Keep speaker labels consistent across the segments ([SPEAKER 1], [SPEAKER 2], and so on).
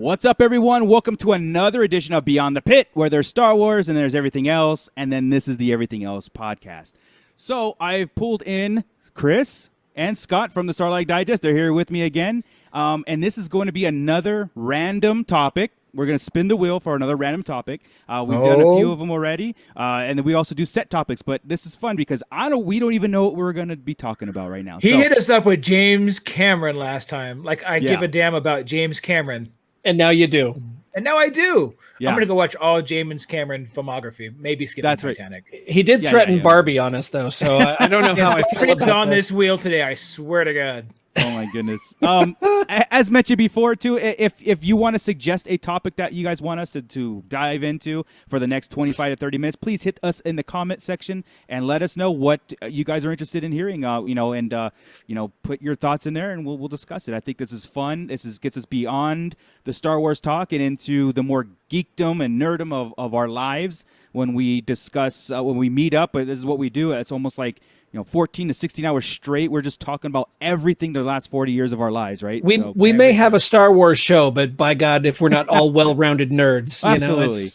[SPEAKER 1] What's up, everyone? Welcome to another edition of Beyond the Pit, where there's Star Wars and there's everything else, and then this is the Everything Else podcast. So I've pulled in Chris and Scott from the Sarlacc Digest. They're here with me again, and this is going to be another random topic. We're going to spin the wheel for another random topic. We've done a few of them already, and then we also do set topics. But this is fun because we don't even know what we're going to be talking about right now.
[SPEAKER 2] He hit us up with James Cameron last time. Like, I give a damn about James Cameron.
[SPEAKER 3] And now you do.
[SPEAKER 2] And now I do.
[SPEAKER 1] Yeah.
[SPEAKER 2] I'm going to go watch all James Cameron filmography. Maybe skip Titanic.
[SPEAKER 1] Right.
[SPEAKER 3] He did threaten Barbie on us, though, so I don't know how I feel about
[SPEAKER 2] on this wheel today, I swear to God.
[SPEAKER 1] Oh my goodness. As mentioned before, too, if you want to suggest a topic that you guys want us to dive into for the next 25 to 30 minutes, please hit us in the comment section and let us know what you guys are interested in hearing. Put your thoughts in there and we'll discuss it. I think this is fun. Gets us beyond the Star Wars talk and into the more geekdom and nerddom of our lives when we discuss when we meet up. But this is what we do. It's almost like 14 to 16 hours straight. We're just talking about everything the last 40 years of our lives, right?
[SPEAKER 3] We may have a Star Wars show, but by God, if we're not all well-rounded nerds,
[SPEAKER 1] absolutely.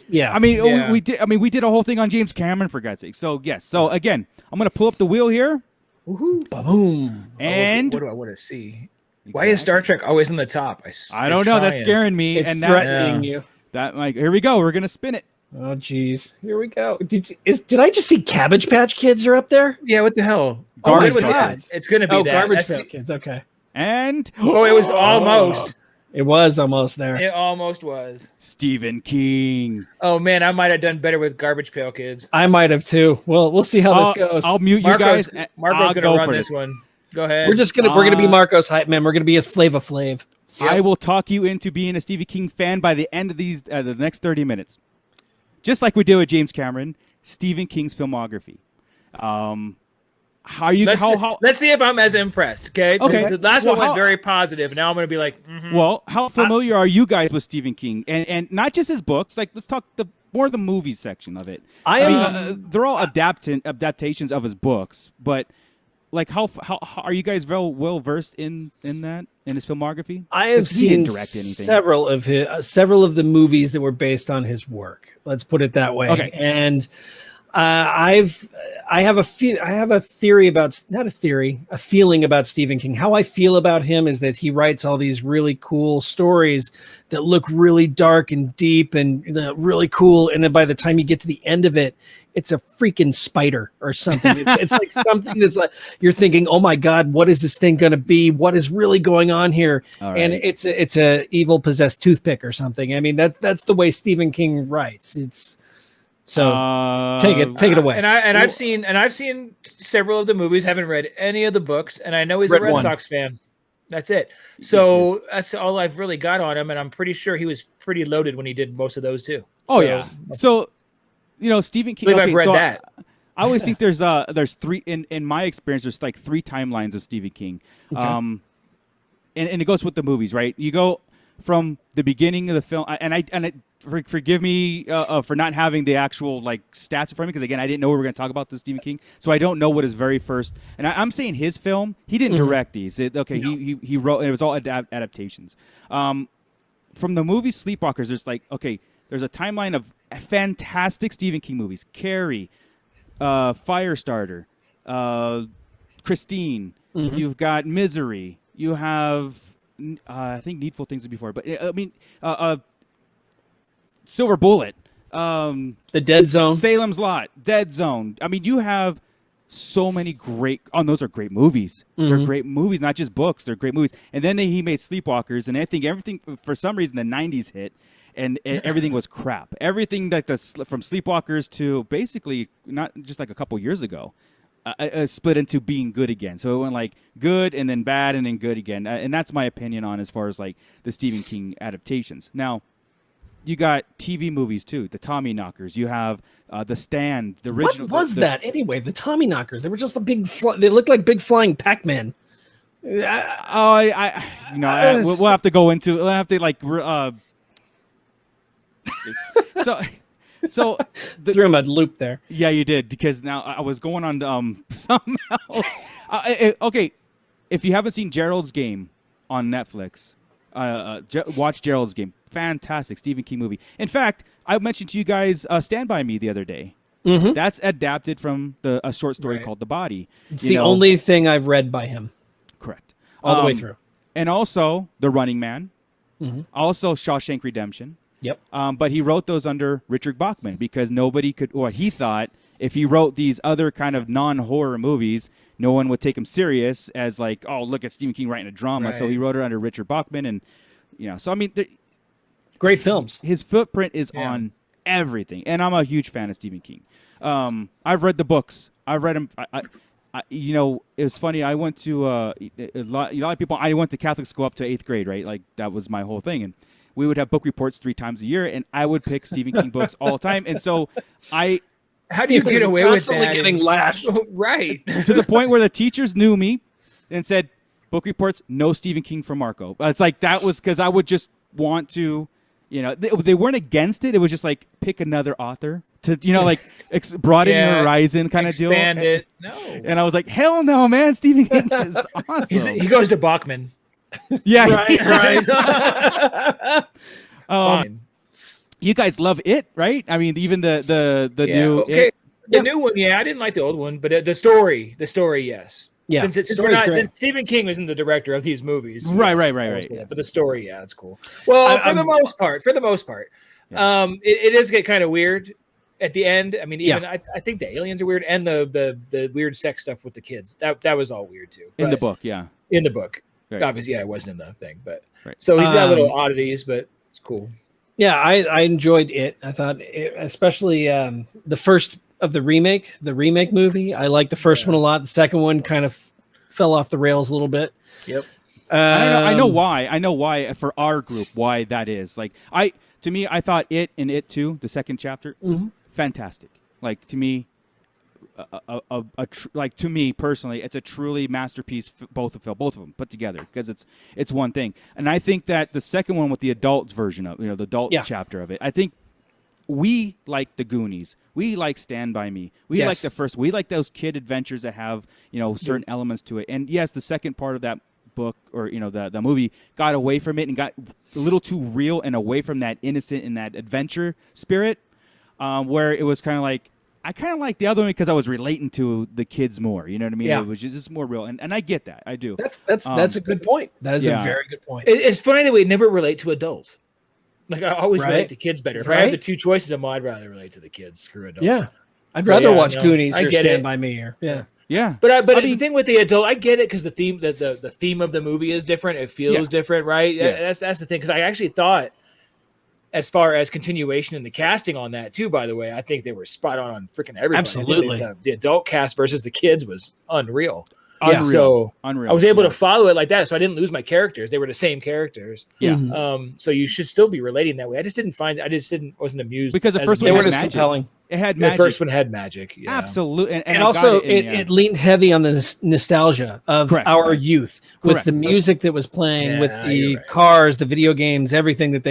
[SPEAKER 1] We did a whole thing on James Cameron, for God's sake. So yes. So again, I'm going to pull up the wheel here.
[SPEAKER 3] Woohoo! Boom!
[SPEAKER 2] And what do I want to see? Why is Star Trek always on the top?
[SPEAKER 1] I don't know. That's scaring me.
[SPEAKER 3] It's threatening you.
[SPEAKER 1] Here we go. We're going to spin it.
[SPEAKER 3] Oh, geez. Here we go. Did I just see Cabbage Patch Kids are up there?
[SPEAKER 2] Yeah, what the hell?
[SPEAKER 1] Garbage Patch.
[SPEAKER 2] It's going to be that.
[SPEAKER 3] Garbage Patch Kids, okay.
[SPEAKER 1] And...
[SPEAKER 2] it was almost.
[SPEAKER 3] It was almost there.
[SPEAKER 2] It almost was.
[SPEAKER 1] Stephen King.
[SPEAKER 2] Oh, man, I might have done better with Garbage Pail Kids.
[SPEAKER 3] I might have, too. Well, we'll see how this goes.
[SPEAKER 1] I'll mute you guys.
[SPEAKER 2] Marco's going to run this one. Go ahead.
[SPEAKER 3] We're gonna be Marco's hype man. We're going to be his Flava Flav.
[SPEAKER 1] Yep. I will talk you into being a Stephen King fan by the end of these the next 30 minutes. Just like we did with James Cameron, Stephen King's filmography.
[SPEAKER 2] Let's see if I'm as impressed. Okay. The last one went very positive. Now I'm going to be like,
[SPEAKER 1] Well, how familiar are you guys with Stephen King, and not just his books? Like, let's talk more the movie section of it. They're all adaptations of his books, but like, how are you guys well versed in that? In his filmography?
[SPEAKER 3] I have seen several of the movies that were based on his work. Let's put it that way.
[SPEAKER 1] Okay.
[SPEAKER 3] And I have a theory about a feeling about Stephen King. How I feel about him is that he writes all these really cool stories that look really dark and deep and really cool. And then by the time you get to the end of it, it's a freaking spider or something. It's like something that's like you're thinking, oh my God, what is this thing going to be? What is really going on here? Right. And it's a evil possessed toothpick or something. I mean, that's the way Stephen King writes. So take it away.
[SPEAKER 2] And I've seen several of the movies. Haven't read any of the books, and I know he's a Red Sox fan. That's it. So that's all I've really got on him, and I'm pretty sure he was pretty loaded when he did most of those too.
[SPEAKER 1] Yeah. So Stephen King.
[SPEAKER 2] I've read that.
[SPEAKER 1] I always think there's three in my experience. There's like three timelines of Stephen King. Okay. And it goes with the movies, right? You go from the beginning of the film, forgive me for not having the actual stats in front of me, because again, I didn't know we were going to talk about this Stephen King, so I don't know what his very first. And I'm saying his film, he didn't direct these. He wrote. It was all adaptations. From the movie Sleepwalkers, there's a timeline of fantastic Stephen King movies: Carrie, Firestarter, Christine. Mm-hmm. You've got Misery. You have. I think Needful Things before, but Silver Bullet,
[SPEAKER 3] The Dead Zone,
[SPEAKER 1] Salem's Lot, Dead Zone. I mean, you have so many great. Those are great movies. Mm-hmm. They're great movies, not just books. They're great movies. And then he made Sleepwalkers, and I think everything for some reason the '90s hit, and everything was crap. Everything from Sleepwalkers to basically not just like a couple years ago. Split into being good again. So it went like good and then bad and then good again. And that's my opinion on as far as like the Stephen King adaptations. Now, you got TV movies too. The Tommyknockers. You have The Stand. The original.
[SPEAKER 3] What was that anyway? The Tommyknockers. They were just they looked like big flying Pac-Man.
[SPEAKER 1] We'll have to go into. We'll have to So
[SPEAKER 3] threw him a loop there.
[SPEAKER 1] Yeah, you did, because now I was going on something else. Okay, if you haven't seen Gerald's Game on Netflix, watch Gerald's Game. fantastic Stephen King movie. In fact, I mentioned to you guys Stand By Me the other day.
[SPEAKER 3] Mm-hmm.
[SPEAKER 1] That's adapted from a short story called The Body.
[SPEAKER 3] It's the only thing I've read by him.
[SPEAKER 1] Correct.
[SPEAKER 3] All the way through.
[SPEAKER 1] And also The Running Man.
[SPEAKER 3] Mm-hmm.
[SPEAKER 1] Also Shawshank Redemption.
[SPEAKER 3] Yep.
[SPEAKER 1] But he wrote those under Richard Bachman because nobody could, or he thought if he wrote these other kind of non-horror movies, no one would take him serious as like, oh, look at Stephen King writing a drama. Right. So he wrote it under Richard Bachman. And, so I mean,
[SPEAKER 3] great films.
[SPEAKER 1] His footprint is on everything. And I'm a huge fan of Stephen King. I've read the books. I've read them. It was funny. I went to a lot of people. I went to Catholic school up to 8th grade, right? Like that was my whole thing. And we would have book reports 3 times a year, and I would pick Stephen King books all the time. And so
[SPEAKER 2] how do you get away with that?
[SPEAKER 3] Getting lashed,
[SPEAKER 2] right?
[SPEAKER 1] To the point where the teachers knew me and said, "Book reports, no Stephen King for Marco." It's like that was because I would just want to, they weren't against it. It was just like pick another author to, broaden your horizon kind of deal.
[SPEAKER 2] Expand it. No.
[SPEAKER 1] And I was like, hell no, man! Stephen King is awesome.
[SPEAKER 2] He goes to Bachman.
[SPEAKER 1] Yeah,
[SPEAKER 2] right.
[SPEAKER 1] You guys love it, right? I mean, even the new
[SPEAKER 2] okay. The new one, I didn't like the old one, but the story, yes.
[SPEAKER 3] Yeah,
[SPEAKER 2] since Stephen King isn't the director of these movies,
[SPEAKER 1] right.
[SPEAKER 2] But the story, it's cool. Well, for the most part, it does get kind of weird at the end. I mean, even I think the aliens are weird, and the weird sex stuff with the kids that was all weird too.
[SPEAKER 1] In the book,
[SPEAKER 2] in the book,
[SPEAKER 1] right.
[SPEAKER 2] Obviously, it wasn't in the thing, but so he's got little oddities, but it's cool.
[SPEAKER 3] Yeah, I enjoyed it. I thought, especially the first of the remake movie. I liked the first one a lot. The second one kind of fell off the rails a little bit.
[SPEAKER 2] Yep.
[SPEAKER 1] I know why. I know why for our group why that is. Like to me, I thought It and It Too, the second chapter, fantastic. Like to me, to me personally, it's a truly masterpiece. Both of them put together because it's one thing. And I think that the second one with the adults version of the adult chapter of it, I think we like the Goonies. We like Stand By Me. We like the first. We like those kid adventures that have certain elements to it. And yes, the second part of that book or the movie got away from it and got a little too real and away from that innocent and that adventure spirit, where it was kind of like. I kind of like the other one because I was relating to the kids more. You know what I mean?
[SPEAKER 3] Yeah.
[SPEAKER 1] It was just more real, and I get that. I do.
[SPEAKER 3] That's a good point. That is a very good point.
[SPEAKER 2] It's funny that we never relate to adults. Like I always relate to kids better. If I have the two choices, I'd rather relate to the kids. Screw adults.
[SPEAKER 3] Yeah, I'd rather watch Goonies or Stand By Me. Or
[SPEAKER 1] But
[SPEAKER 2] the thing with the adult, I get it because the theme the theme of the movie is different. It feels different, right? Yeah. That's the thing. Because I actually thought. As far as continuation in the casting on that too, by the way, I think they were spot on freaking everybody.
[SPEAKER 3] Absolutely,
[SPEAKER 2] the adult cast versus the kids was unreal.
[SPEAKER 1] Unreal.
[SPEAKER 2] So
[SPEAKER 1] unreal.
[SPEAKER 2] I was able to follow it like that, so I didn't lose my characters. They were the same characters.
[SPEAKER 1] Yeah.
[SPEAKER 2] So you should still be relating that way. I just wasn't amused
[SPEAKER 1] because the first one
[SPEAKER 3] weren't
[SPEAKER 1] was
[SPEAKER 3] as compelling.
[SPEAKER 1] It had magic.
[SPEAKER 2] The first one had magic. Yeah.
[SPEAKER 1] Absolutely,
[SPEAKER 3] and also it leaned heavy on the nostalgia of our youth with the music that was playing, with the cars, the video games, everything that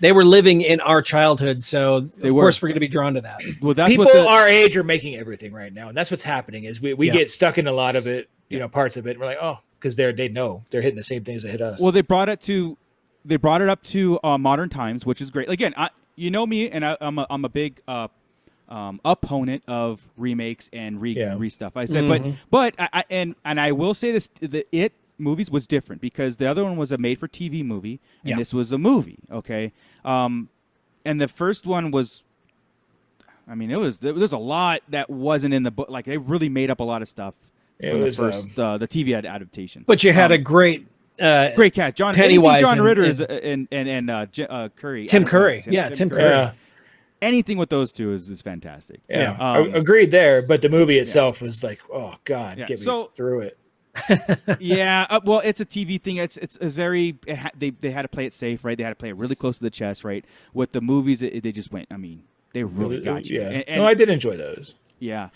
[SPEAKER 3] they were living in our childhood, so of course we're going to be drawn to that.
[SPEAKER 1] Well, that's
[SPEAKER 2] people our age are making everything right now, and that's what's happening. Is we get stuck in a lot of it, parts of it. And we're like, because they know they're hitting the same things that hit us.
[SPEAKER 1] Well, they brought it up to modern times, which is great. Again, me, and I'm a big opponent of remakes and re stuff. I said, but I will say this: the movies was different because the other one was a made-for-TV movie, and this was a movie. Okay, and the first one was, there's a lot that wasn't in the book. Like they really made up a lot
[SPEAKER 2] the
[SPEAKER 1] of stuff.
[SPEAKER 2] the
[SPEAKER 1] TV adaptation.
[SPEAKER 3] But you had a great
[SPEAKER 1] cast.
[SPEAKER 3] Pennywise,
[SPEAKER 1] John Ritter and Curry.
[SPEAKER 3] Tim Curry. Tim Curry. Yeah.
[SPEAKER 1] Anything with those two is fantastic.
[SPEAKER 2] Yeah, agreed there. But the movie itself was like, oh God, get me through it.
[SPEAKER 1] Well, it's a TV thing. It's very. They had to play it safe, right? They had to play it really close to the chest, right? With the movies, they just went. They really got you.
[SPEAKER 2] Yeah. And I did enjoy those.
[SPEAKER 1] Yeah.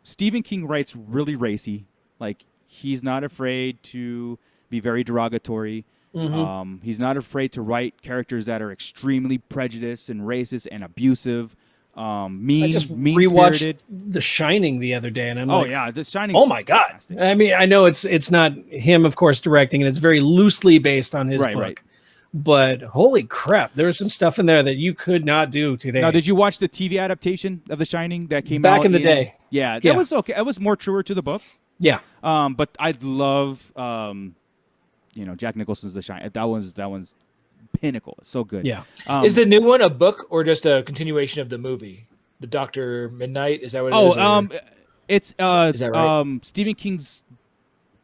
[SPEAKER 1] Stephen King writes really racy. Like he's not afraid to be very derogatory. He's not afraid to write characters that are extremely prejudiced and racist and abusive. I just
[SPEAKER 3] rewatched The Shining the other day, and I'm
[SPEAKER 1] The Shining.
[SPEAKER 3] Oh my God! I mean, I know it's not him, of course, directing, and it's very loosely based on his book. but holy crap, there was some stuff in there that you could not do today.
[SPEAKER 1] Now, did you watch the TV adaptation of The Shining that came
[SPEAKER 3] back
[SPEAKER 1] out
[SPEAKER 3] in the day?
[SPEAKER 1] Yeah, that was okay. It was more truer to the book.
[SPEAKER 3] Yeah.
[SPEAKER 1] But I love, Jack Nicholson's The Shining. That one's pinnacle. It's so good.
[SPEAKER 3] Yeah.
[SPEAKER 2] Is the new one a book or just a continuation of the movie? The Dr. Midnight? Is that what it is?
[SPEAKER 1] It's
[SPEAKER 2] is that right?
[SPEAKER 1] Stephen King's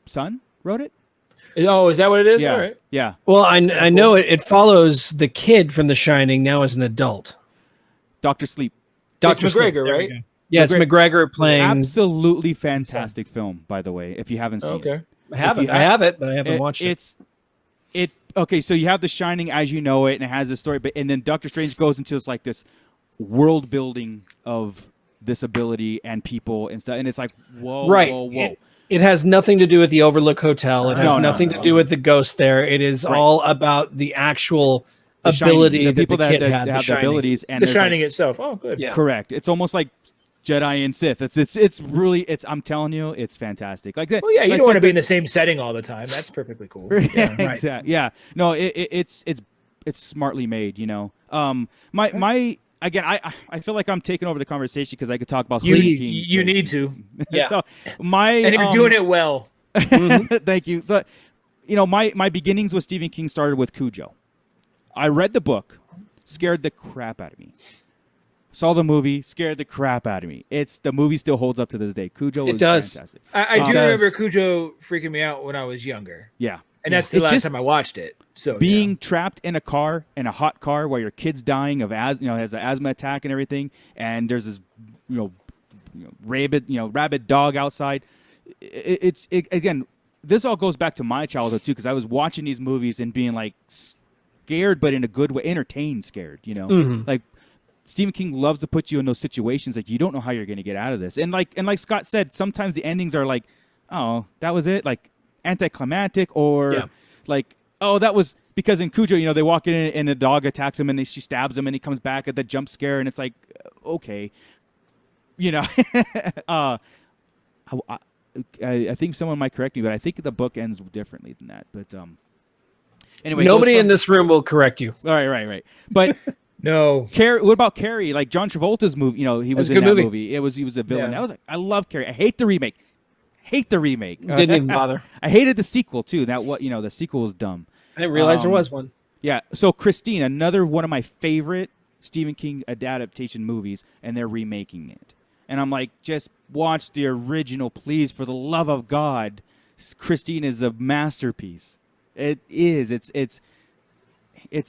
[SPEAKER 1] son wrote it.
[SPEAKER 2] Oh, is that what it is?
[SPEAKER 1] Yeah.
[SPEAKER 2] All right.
[SPEAKER 1] Yeah.
[SPEAKER 3] Well, I know it follows the kid from The Shining now as an adult.
[SPEAKER 1] Dr. Sleep.
[SPEAKER 2] Dr. McGregor, right?
[SPEAKER 3] Yeah, it's McGregor playing.
[SPEAKER 1] Absolutely fantastic film, by the way, if you haven't seen it.
[SPEAKER 3] I have it, but I haven't watched it.
[SPEAKER 1] Okay, so you have The Shining as you know it, and it has this story, and then Doctor Strange goes into this world building of this ability and people and stuff, and it's like, whoa,
[SPEAKER 3] right.
[SPEAKER 1] whoa.
[SPEAKER 3] It has nothing to do with the Overlook Hotel. It has nothing to do with the ghost there. It is all about the actual ability
[SPEAKER 1] the people
[SPEAKER 3] that the kid had.
[SPEAKER 1] have the abilities, and
[SPEAKER 2] The Shining itself. Oh, good.
[SPEAKER 3] Yeah.
[SPEAKER 1] Correct. It's almost like Jedi and Sith. It's really I'm telling you, it's fantastic. Like that.
[SPEAKER 2] Well, yeah, you don't want to be in the same setting all the time. That's perfectly cool.
[SPEAKER 1] Yeah, exactly. Yeah. No, it's smartly made. Again, I feel like I'm taking over the conversation because I could talk about
[SPEAKER 2] you need to.
[SPEAKER 3] Yeah.
[SPEAKER 1] So
[SPEAKER 2] and you're doing it well.
[SPEAKER 1] Thank you. So, my beginnings with Stephen King started with Cujo. I read the book, scared the crap out of me. Saw the movie, scared the crap out of me. The movie still holds up to this day. Cujo is fantastic.
[SPEAKER 2] I do remember Cujo freaking me out when I was younger.
[SPEAKER 1] Yeah.
[SPEAKER 2] And that's the last time I watched it. So
[SPEAKER 1] being trapped in a car, in a hot car, while your kid's dying of has an asthma attack and everything, and there's this rabid dog outside. Again, this all goes back to my childhood too, because I was watching these movies and being like scared, but in a good way, entertained, scared. Like Stephen King loves to put you in those situations like you don't know how you're going to get out of this, and like Scott said, sometimes the endings are like, oh, that was it, like anticlimactic, or like, oh, that was because in Cujo, they walk in and a dog attacks him and she stabs him and he comes back at the jump scare and it's like, okay, I think someone might correct me, but I think the book ends differently than that. But anyway,
[SPEAKER 3] nobody in this room will correct you.
[SPEAKER 1] All right. But
[SPEAKER 2] no,
[SPEAKER 1] Carrie. What about Carrie? Like John Travolta's movie, he was in that movie. He was a villain.
[SPEAKER 2] Yeah.
[SPEAKER 1] I love Carrie. I hate the remake.
[SPEAKER 3] Didn't even bother.
[SPEAKER 1] I hated the sequel too. The sequel was dumb.
[SPEAKER 3] I didn't realize there was one.
[SPEAKER 1] Yeah. So Christine, another one of my favorite Stephen King adaptation movies, and they're remaking it. And I'm like, just watch the original, please, for the love of God. Christine is a masterpiece. It is. It's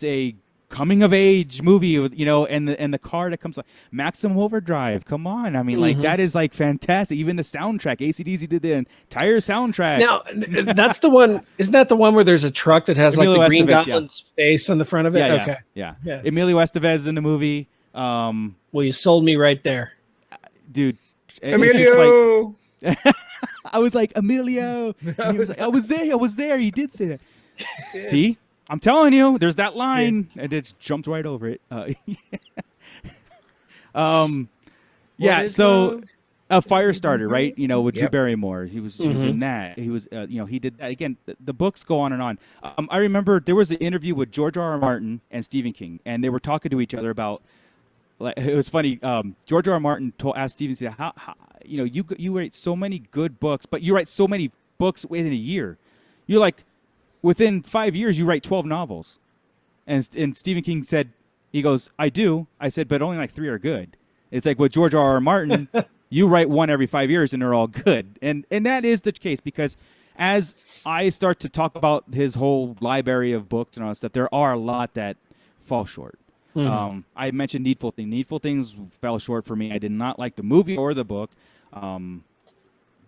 [SPEAKER 1] a coming of age movie with and the car that comes like Maximum Overdrive. Come on, I mean, like that is like fantastic. Even the soundtrack, AC/DC did the entire soundtrack.
[SPEAKER 3] Now that's the one. Isn't that the one where there's a truck that has
[SPEAKER 1] Emilio
[SPEAKER 3] like the Green
[SPEAKER 1] Estevez,
[SPEAKER 3] Goblin's face on the front of it?
[SPEAKER 1] Yeah. Emilio Estevez is in the movie.
[SPEAKER 3] Well, you sold me right there,
[SPEAKER 1] dude.
[SPEAKER 2] Emilio.
[SPEAKER 1] I was like, Emilio. I was there. He did say that. See? I'm telling you, there's that line, and it jumped right over it. So a Firestarter, right? With Drew Barrymore. He was in that. He was, he did that. Again, the books go on and on. I remember there was an interview with George R.R. Martin and Stephen King, and they were talking to each other about. Like, it was funny. George R.R. Martin asked Stephen, "How you write so many good books, but you write so many books within a year. You're like." Within 5 years, you write 12 novels. And Stephen King said, he goes, I do. I said, but only like 3 are good. It's like with George R.R. Martin, you write one every 5 years and they're all good. And that is the case because as I start to talk about his whole library of books and all that stuff, there are a lot that fall short. I mentioned Needful Things. Needful Things fell short for me. I did not like the movie or the book.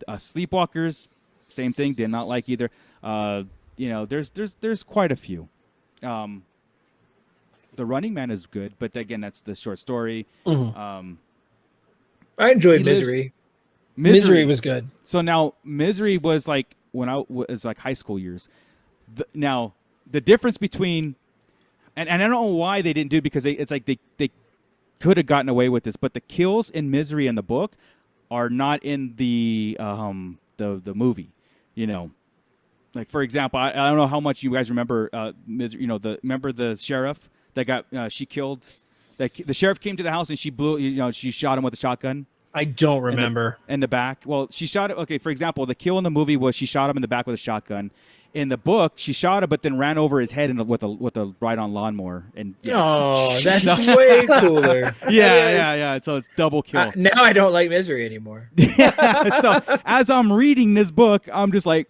[SPEAKER 1] Sleepwalkers, same thing. Did not like either. There's quite a few. The Running Man is good, but again, that's the short story.
[SPEAKER 2] I enjoyed Misery.
[SPEAKER 3] Misery was good.
[SPEAKER 1] So now Misery was like when I was like high school years. Now the difference between, and I don't know why they didn't do it because it's like they could have gotten away with this, but the kills in Misery in the book are not in the movie. like for example, I don't know how much you guys remember. Remember the sheriff that got she killed. The sheriff came to the house and she she shot him with a shotgun.
[SPEAKER 3] I don't remember.
[SPEAKER 1] In the back. Well, she shot it. Okay, for example, the kill in the movie was she shot him in the back with a shotgun. In the book, she shot him, but then ran over his head with a ride-on lawnmower. And
[SPEAKER 2] oh, that's way cooler.
[SPEAKER 1] Yeah. So it's double kill.
[SPEAKER 2] Now I don't like Misery anymore.
[SPEAKER 1] So as I'm reading this book, I'm just like,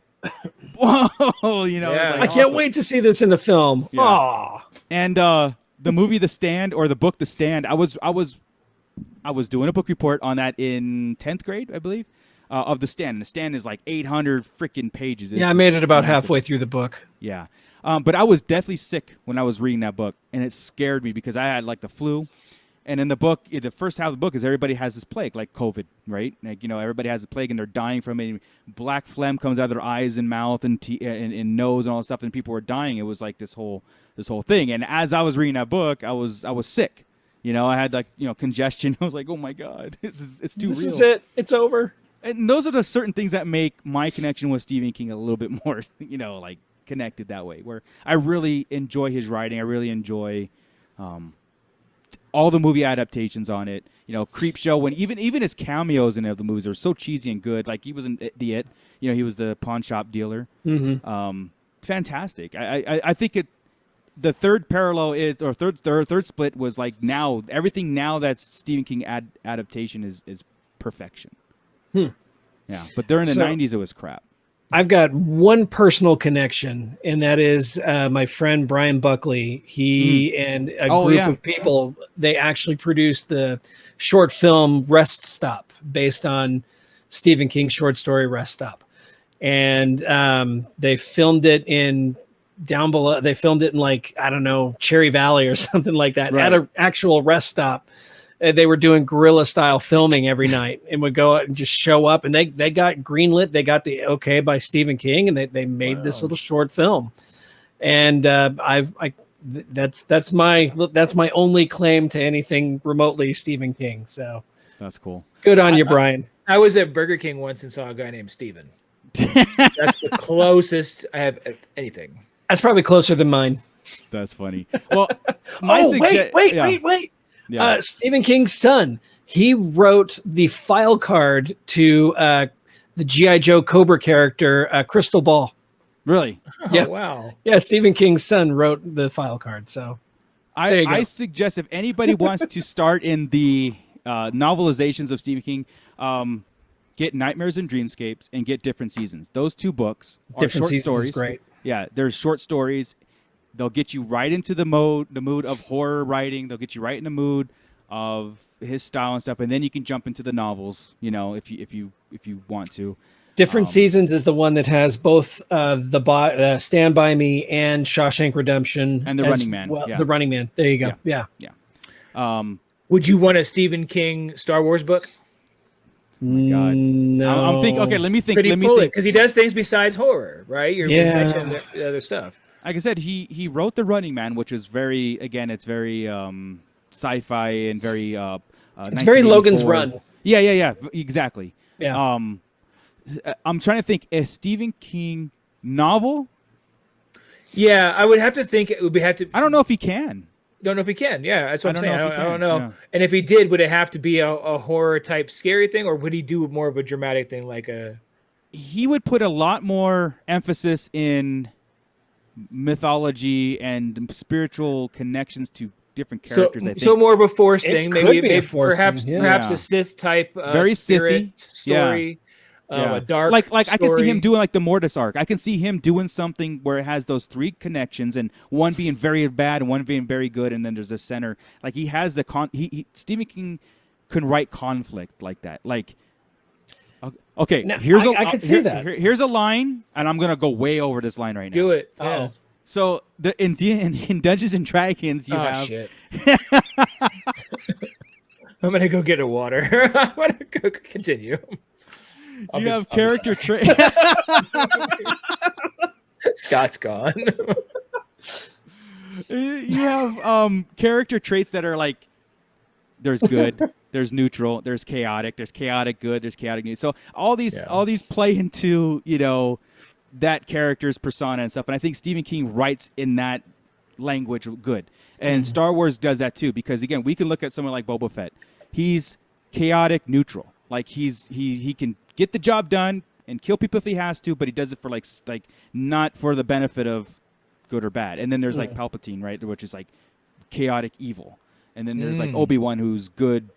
[SPEAKER 1] whoa,
[SPEAKER 3] I can't wait to see this in the film. Yeah. Aww.
[SPEAKER 1] And the movie The Stand, or the book The Stand, I was doing a book report on that in 10th grade, I believe. Of The Stand. And The Stand is like 800 freaking pages.
[SPEAKER 3] I made it about halfway through the book.
[SPEAKER 1] Yeah. But I was deathly sick when I was reading that book, and it scared me because I had like the flu. And in the book, the first half of the book is everybody has this plague, like COVID, right? Like, everybody has the plague and they're dying from it. Black phlegm comes out of their eyes and mouth and and nose and all that stuff, and people were dying. It was like this whole thing. And as I was reading that book, I was sick. I had like congestion. I was like, oh my God, it's too real.
[SPEAKER 3] This is it. It's over.
[SPEAKER 1] And those are the certain things that make my connection with Stephen King a little bit more, like connected that way, where I really enjoy his writing. I really enjoy all the movie adaptations on it. Creepshow, when even his cameos in the movies are so cheesy and good. Like he was in The It, he was the pawn shop dealer.
[SPEAKER 3] Mm-hmm.
[SPEAKER 1] Fantastic. I think the third parallel is, or third split was like everything now that's Stephen King adaptation is perfection. Yeah, but during the 90s, it was crap.
[SPEAKER 3] I've got one personal connection, and that is my friend Brian Buckley. He and a group of people, they actually produced the short film Rest Stop, based on Stephen King's short story Rest Stop. And they filmed it down below. They filmed it in like, I don't know, Cherry Valley or something like that, right, at an actual rest stop. They were doing guerrilla style filming every night, and would go out and just show up, and they got greenlit. They got the okay by Stephen King, and they made this little short film. And that's my only claim to anything remotely Stephen King. So
[SPEAKER 1] that's cool.
[SPEAKER 3] Good on you, Brian.
[SPEAKER 2] I was at Burger King once and saw a guy named Steven. That's the closest I have anything.
[SPEAKER 3] That's probably closer than mine.
[SPEAKER 1] That's funny. Well,
[SPEAKER 3] wait. Yeah. Stephen King's son, he wrote the file card to the G.I. Joe Cobra character, Crystal Ball.
[SPEAKER 1] Really?
[SPEAKER 3] Yeah.
[SPEAKER 2] Oh, wow.
[SPEAKER 3] Yeah, Stephen King's son wrote the file card. So
[SPEAKER 1] I suggest if anybody wants to start in the novelizations of Stephen King, get Nightmares and Dreamscapes and get Different Seasons. Those two books are
[SPEAKER 3] Different
[SPEAKER 1] short
[SPEAKER 3] Seasons
[SPEAKER 1] stories.
[SPEAKER 3] is great.
[SPEAKER 1] Yeah, they're short stories. They'll get you right into the mood of horror writing. They'll get you right in the mood of his style and stuff, and then you can jump into the novels, if you want to.
[SPEAKER 3] Different Seasons is the one that has both Stand By Me and Shawshank Redemption
[SPEAKER 1] and The Running Man.
[SPEAKER 3] Well, The Running Man. There you go. Yeah.
[SPEAKER 2] Would you want a Stephen King Star Wars book?
[SPEAKER 1] God.
[SPEAKER 3] No.
[SPEAKER 1] I'm thinking. Okay, let me think.
[SPEAKER 2] Because he does things besides horror, right? You're mentioning the other stuff.
[SPEAKER 1] Like I said, he wrote The Running Man, which is very sci-fi and very
[SPEAKER 3] it's very Logan's Run.
[SPEAKER 1] Yeah, exactly.
[SPEAKER 3] Yeah.
[SPEAKER 1] I'm trying to think a Stephen King novel.
[SPEAKER 2] Yeah, I would have to think it would have to.
[SPEAKER 1] I don't know if he can.
[SPEAKER 2] Don't know if he can. Yeah, that's what I'm saying. I don't know.
[SPEAKER 1] Yeah.
[SPEAKER 2] And if he did, would it have to be a horror type scary thing, or would he do more of a dramatic thing like a?
[SPEAKER 1] He would put a lot more emphasis in mythology and spiritual connections to different characters. I think
[SPEAKER 2] so more of a Force thing, maybe perhaps
[SPEAKER 3] a
[SPEAKER 2] Sith type,
[SPEAKER 1] very
[SPEAKER 2] spirit
[SPEAKER 1] Sithy
[SPEAKER 2] story, a dark
[SPEAKER 1] like
[SPEAKER 2] story.
[SPEAKER 1] I can see him doing like the Mortis arc. I can see him doing something where it has those three connections, and one being very bad and one being very good, and then there's a center. Like he has the Stephen King can write conflict like that. Like. Okay,
[SPEAKER 3] now,
[SPEAKER 1] here's
[SPEAKER 3] I could see that.
[SPEAKER 1] Here's a line, and I'm gonna go way over this line right now.
[SPEAKER 2] Do it.
[SPEAKER 3] Yeah.
[SPEAKER 1] So in Dungeons and Dragons, you have.
[SPEAKER 2] Shit. I'm gonna go get a water. I'm gonna go continue.
[SPEAKER 1] You have character traits.
[SPEAKER 2] Scott's gone.
[SPEAKER 1] You have character traits that are like, there's good, there's neutral, there's chaotic good, there's chaotic neutral. So all these play into that character's persona and stuff. And I think Stephen King writes in that language good. And Star Wars does that too, because again, we can look at someone like Boba Fett. He's chaotic neutral. Like he can get the job done and kill people if he has to, but he does it for like not for the benefit of good or bad. And then there's like Palpatine, right, which is like chaotic evil. And then there's like Obi-Wan, who's good,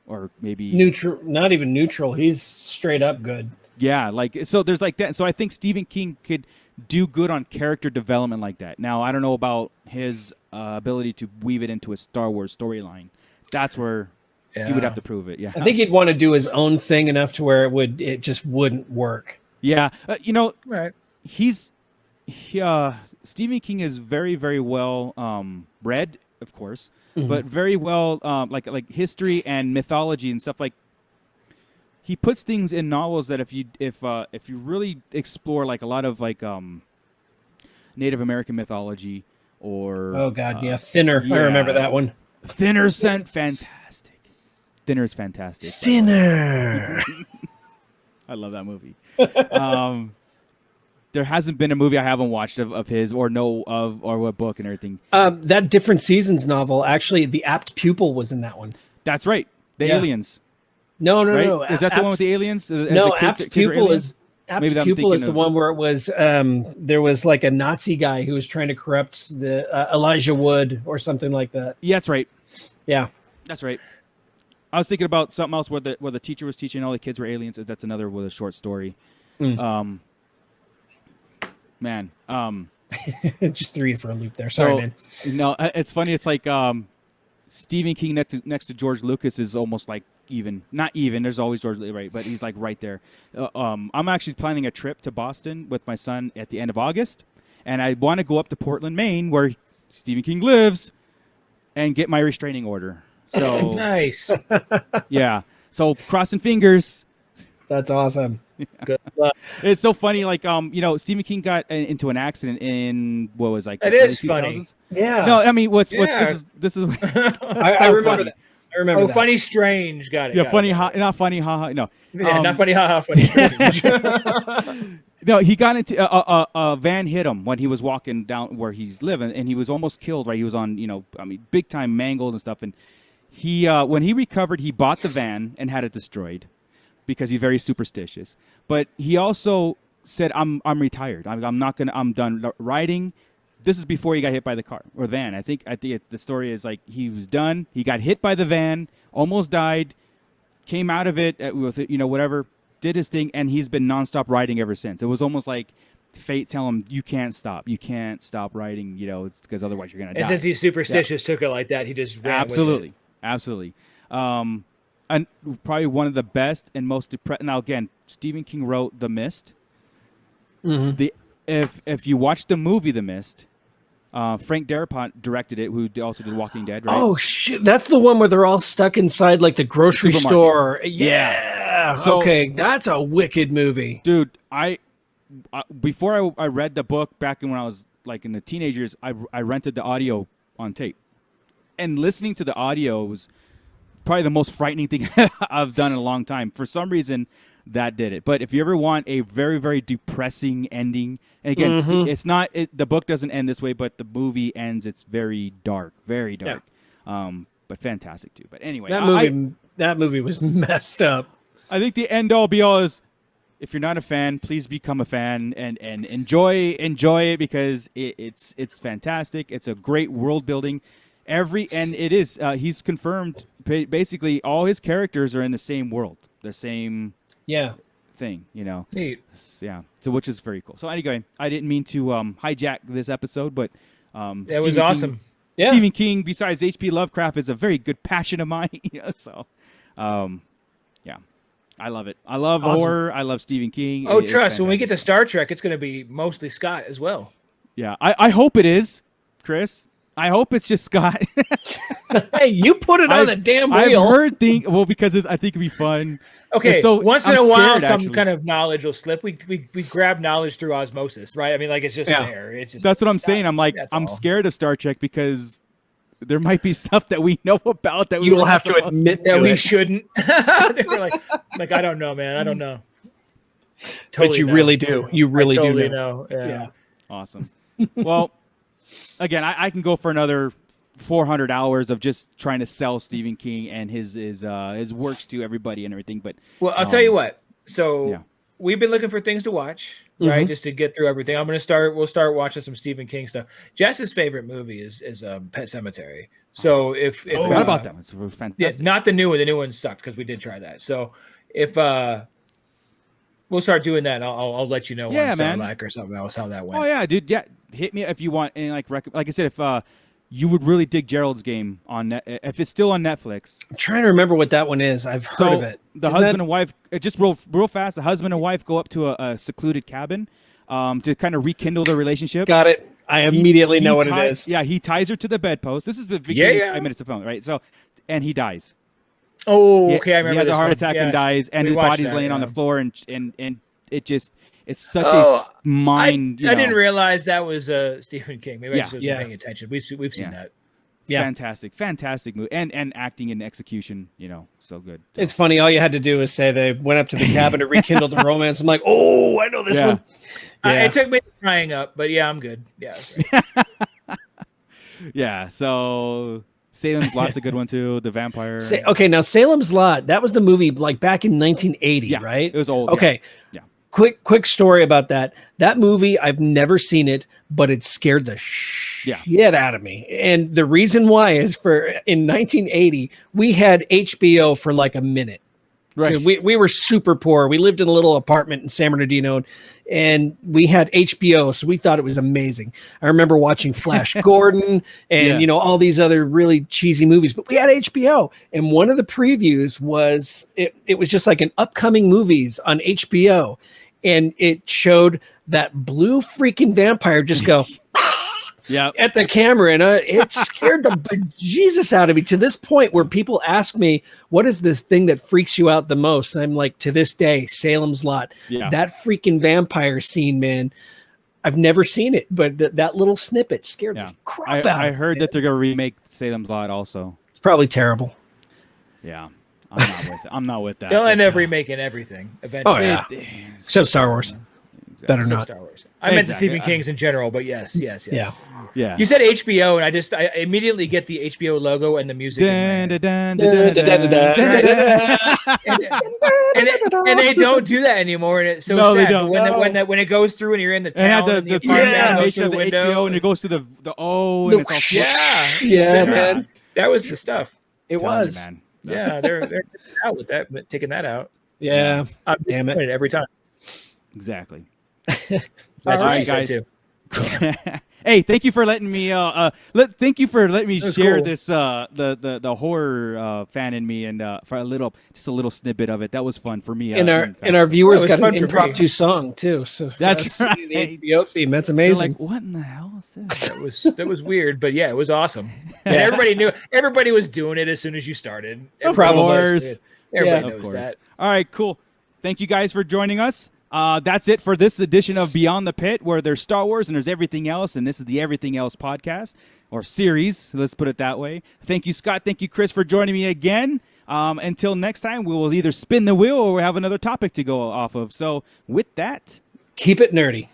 [SPEAKER 1] or maybe
[SPEAKER 3] neutral, not even neutral. He's straight up good.
[SPEAKER 1] Yeah, like so there's like that. So I think Stephen King could do good on character development like that. Now, I don't know about his ability to weave it into a Star Wars storyline. That's where he would have to prove it. Yeah,
[SPEAKER 3] I think he'd want to do his own thing enough to where it just wouldn't work.
[SPEAKER 1] Yeah,
[SPEAKER 2] right.
[SPEAKER 1] Stephen King is very, very well read, of course, but very well like history and mythology and stuff. Like he puts things in novels that if you really explore like a lot of like Native American mythology or
[SPEAKER 3] Thinner. I remember that one.
[SPEAKER 1] Thinner's fantastic. Thinner's fantastic.
[SPEAKER 3] Thinner.
[SPEAKER 1] I love that movie. There hasn't been a movie I haven't watched of his or know of or what book and everything.
[SPEAKER 3] That Different Seasons novel, actually, The Apt Pupil was in that one.
[SPEAKER 1] That's right. The aliens.
[SPEAKER 3] No.
[SPEAKER 1] Is that the one with the aliens?
[SPEAKER 3] Apt Pupil is the one where it was there was like a Nazi guy who was trying to corrupt the Elijah Wood or something like that.
[SPEAKER 1] Yeah, that's right.
[SPEAKER 3] Yeah,
[SPEAKER 1] that's right. I was thinking about something else where the teacher was teaching all the kids were aliens. That's another with a short story. Man,
[SPEAKER 3] just threw you for a loop there. Sorry, man.
[SPEAKER 1] No, it's funny. It's like Stephen King next to George Lucas is almost like not even. There's always George, right? But he's like right there. I'm actually planning a trip to Boston with my son at the end of August, and I want to go up to Portland, Maine, where Stephen King lives, and get my restraining order. So
[SPEAKER 2] nice.
[SPEAKER 1] Yeah. So crossing fingers.
[SPEAKER 3] That's awesome.
[SPEAKER 2] Good luck.
[SPEAKER 1] It's so funny, like Stephen King got into an accident in what was like
[SPEAKER 2] it is funny.
[SPEAKER 3] Yeah.
[SPEAKER 1] No, I mean this is
[SPEAKER 3] I remember that. I remember.
[SPEAKER 2] Oh, funny strange. Got it.
[SPEAKER 1] Yeah, funny. Not funny. Ha. No.
[SPEAKER 2] Yeah, not funny. Ha. Funny.
[SPEAKER 1] No, he got into a van hit him when he was walking down where he's living, and he was almost killed. Right, he was on big time mangled and stuff. And he when he recovered, he bought the van and had it destroyed because he's very superstitious. But he also said, "I'm retired. I'm done riding." This is before he got hit by the car or van. I think the story is like he was done. He got hit by the van, almost died, came out of it with whatever, did his thing, and he's been nonstop riding ever since. It was almost like fate telling him, "You can't stop. You can't stop riding. Because otherwise you're gonna die."
[SPEAKER 2] And since he's superstitious, took it like that. He just ran
[SPEAKER 1] absolutely,
[SPEAKER 2] with it.
[SPEAKER 1] absolutely. And probably one of the best and most depressing. Now again, Stephen King wrote The Mist. Mm-hmm. If you watch the movie The Mist. Frank Darabont directed it, who also did Walking Dead, right?
[SPEAKER 3] Oh, shit. That's the one where they're all stuck inside, like, the grocery store. Yeah. So, okay, that's a wicked movie.
[SPEAKER 1] Dude, before I read the book back when I was, like, in the teenage years, I rented the audio on tape. And listening to the audio was probably the most frightening thing I've done in a long time. For some reason, that did it. But if you ever want a very, very depressing ending, and again, it's not the book doesn't end this way, but the movie ends. It's very dark, very dark, but fantastic too. But anyway,
[SPEAKER 3] that movie was messed up.
[SPEAKER 1] I think the end all be all is, if you're not a fan, please become a fan and enjoy it because it's fantastic. It's a great world building. It is. He's confirmed basically all his characters are in the same world, the same. Thing,
[SPEAKER 2] Neat.
[SPEAKER 1] Yeah. So which is very cool. So anyway, I didn't mean to hijack this episode, but
[SPEAKER 2] it was awesome.
[SPEAKER 3] Yeah.
[SPEAKER 1] Stephen King, besides H.P. Lovecraft, is a very good passion of mine. So, yeah, I love it. I love horror. I love Stephen King.
[SPEAKER 2] Oh, trust when we get to Star Trek, it's going to be mostly Scott as well.
[SPEAKER 1] Yeah, I hope it is, Chris. I hope it's just Scott.
[SPEAKER 3] Hey, you put it on the damn wheel.
[SPEAKER 1] I've heard because I think it'd be fun.
[SPEAKER 2] Okay, so once in a while, some kind of knowledge will slip. We grab knowledge through osmosis, right? I mean, like it's just there. It's just
[SPEAKER 1] that's what I'm saying. I'm like I'm scared of Star Trek because there might be stuff that we know about that we
[SPEAKER 3] will have to admit
[SPEAKER 2] that we shouldn't. Like I don't know, man. I don't know.
[SPEAKER 3] But you really do. You really
[SPEAKER 2] totally
[SPEAKER 3] do know.
[SPEAKER 2] Yeah.
[SPEAKER 1] Awesome. Well, again, I can go for another 400 hours of just trying to sell Stephen King and his works to everybody and everything. But
[SPEAKER 2] I'll tell you what. So we've been looking for things to watch, right? Just to get through everything. We'll start watching some Stephen King stuff. Jess's favorite movie is Pet Sematary. So if
[SPEAKER 1] forgot about that one. It's fantastic.
[SPEAKER 2] Yeah, not the new one. The new one sucked because we did try that. So if we'll start doing that, I'll let you know on Sarlacc or something else how that went.
[SPEAKER 1] Oh yeah, dude. Yeah, hit me if you want. And like I said, if you would really dig Gerald's Game on if it's still on Netflix.
[SPEAKER 3] I'm trying to remember what that one is. I've heard of it.
[SPEAKER 1] The husband and wife, just real fast. The husband and wife go up to a secluded cabin to kind of rekindle their relationship.
[SPEAKER 3] Got it. I immediately know what it is.
[SPEAKER 1] Yeah, he ties her to the bedpost. This is the beginning 5 minutes of film, right? So, and he dies.
[SPEAKER 2] Oh, okay, I remember.
[SPEAKER 1] He has a heart attack and dies, and his body's laying on the floor, and it just. It's such a mind.
[SPEAKER 2] I didn't realize that was Stephen King. Maybe I just wasn't paying attention. We've seen that.
[SPEAKER 1] Yeah, fantastic movie, and acting and execution. So good. So.
[SPEAKER 3] It's funny. All you had to do is say they went up to the cabin to rekindle the romance. I'm like, oh, I know this one.
[SPEAKER 2] It took me crying up, but I'm good. Yeah.
[SPEAKER 1] Yeah. So Salem's Lot's a good one too. The vampire.
[SPEAKER 3] Okay, now Salem's Lot. That was the movie like back in 1980, right?
[SPEAKER 1] It was old.
[SPEAKER 3] Okay.
[SPEAKER 1] Yeah.
[SPEAKER 3] Quick story about that. That movie, I've never seen it, but it scared the shit out of me. And the reason why is in 1980, we had HBO for like a minute. Right. We were super poor. We lived in a little apartment in San Bernardino, and we had HBO, so we thought it was amazing. I remember watching Flash Gordon and all these other really cheesy movies, but we had HBO. And one of the previews was it was just like an upcoming movies on HBO. And it showed that blue freaking vampire just go at the camera. And it scared the bejesus out of me to this point where people ask me, what is this thing that freaks you out the most? And I'm like, to this day, Salem's Lot. Yeah. That freaking vampire scene, man. I've never seen it, but that little snippet scared the crap out of me.
[SPEAKER 1] I heard that they're going to remake Salem's Lot also.
[SPEAKER 3] It's probably terrible.
[SPEAKER 1] Yeah. I'm not with that.
[SPEAKER 2] They'll end up remaking everything eventually.
[SPEAKER 3] Oh, yeah. Except Star Wars. Exactly. Better not.
[SPEAKER 2] Star Wars. I meant the Stephen King's in general, but yes.
[SPEAKER 3] Yeah.
[SPEAKER 2] You said HBO, and I immediately get the HBO logo and the music. And they don't do that anymore, and it's so sad.
[SPEAKER 1] They don't.
[SPEAKER 2] When it goes through and you're in the town,
[SPEAKER 1] and the animation of the window, and it goes to the O, and it's all
[SPEAKER 2] man. That was the stuff.
[SPEAKER 3] It was,
[SPEAKER 2] man. Yeah, they're out with that, taking that out.
[SPEAKER 3] Yeah,
[SPEAKER 2] I'm
[SPEAKER 3] damn it
[SPEAKER 2] every time.
[SPEAKER 1] Exactly.
[SPEAKER 2] That's what she said too.
[SPEAKER 1] Hey, thank you for letting me. Thank you for letting me share this. The horror fan in me, and for a little snippet of it. That was fun for me.
[SPEAKER 3] And our viewers got an impromptu song too. So
[SPEAKER 1] that's right.
[SPEAKER 3] The HBO theme. That's amazing.
[SPEAKER 1] They're like, what in the hell is
[SPEAKER 2] this? That was weird, but it was awesome. And everybody knew. Everybody was doing it as soon as you started.
[SPEAKER 1] Everybody
[SPEAKER 2] knows that.
[SPEAKER 1] All right, cool. Thank you guys for joining us. That's it for this edition of Beyond the Pit, where there's Star Wars and there's everything else, and this is the Everything Else podcast, or series, let's put it that way. Thank you, Scott. Thank you, Chris, for joining me again. Until next time, we will either spin the wheel or we have another topic to go off of. So with that,
[SPEAKER 3] keep it nerdy.